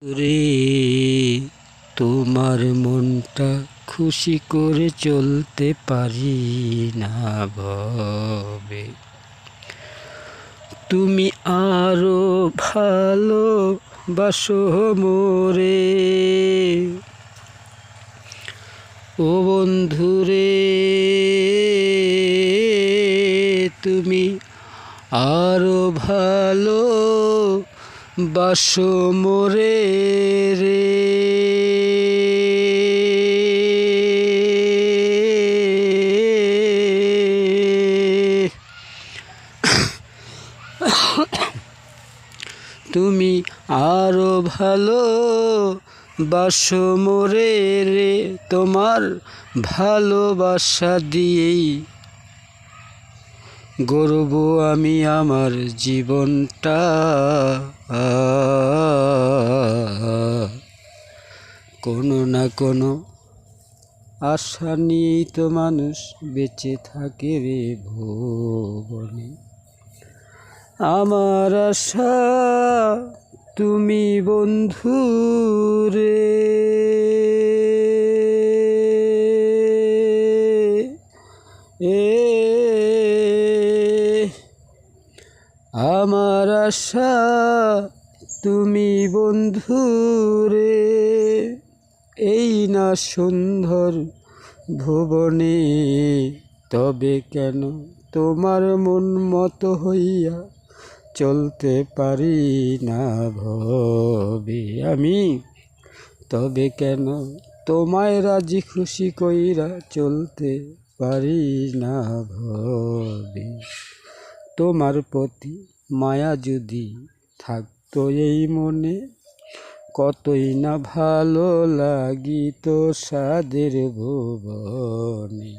রে তোমার মনটা খুশি করে চলতে পারি না ভবে। তুমি আরো ভালোবাসো মোরে ও বন্ধুরে, তুমি আরো ভালো বাসো মোরে রে। তুমি আরো ভালো বাসো মোরে রে, তোমার ভালোবাসা দিয়েই গড়ব আমি আমার জীবনটা। কোনো না কোনো আশা নিয়েই তো মানুষ বেঁচে থাকে রে ভুবনে। আমার আশা তুমি বন্ধু রে, আমার আশা তুমি বন্ধু রে। এই না সুন্দর ভুবনে, তবে কেন তোমার মন মতো হইয়া চলতে পারি না ভবে আমি। তবে কেন তোমায় রাজি খুশি কইরা চলতে পারি না ভবে। তোমার প্রতি মায়া যদি থাকতো এই মনে, কতই না ভালো লাগিত সাদের ভুবনে।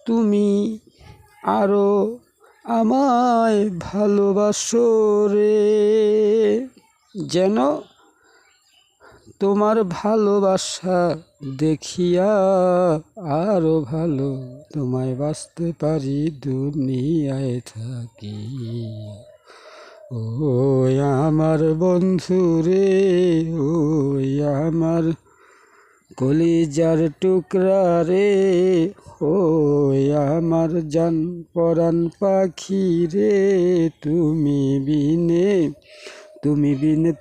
তুমি আরো আমায় ভালোবাসো রে, যেন তোমার ভালোবাসা দেখিয়া আরো ভালো তোমায় বাঁচতে পারি দুনিয়ায় থাকি। ও আমার বন্ধু রে, ও আমার কলিজার টুকরা রে, ও আমার জান পরাণ পাখি রে। তুমি বিনে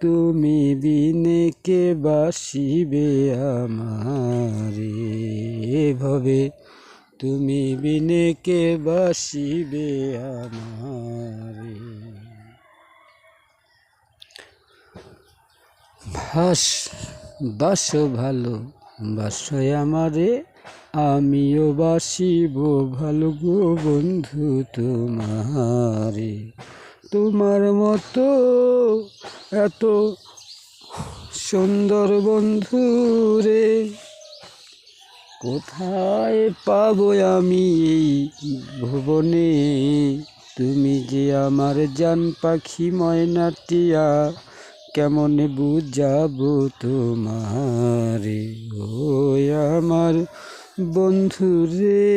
তুমি বিনে কে বাসিবে আমারে ভবে। তুমি বিনে কে বাসিবে আমারে। বাসো ভালো বাসো আমারে, আমিও বাসিব ভালো গো বন্ধু তোমারে। তোমার মতো এত সুন্দর বন্ধু রে, কোথায় পাবো আমি এই ভুবনে। তুমি যে আমার জান পাখি ময়নাটিয়া, কেমনে বুঝাবো তোমারে ও আমার বন্ধু রে।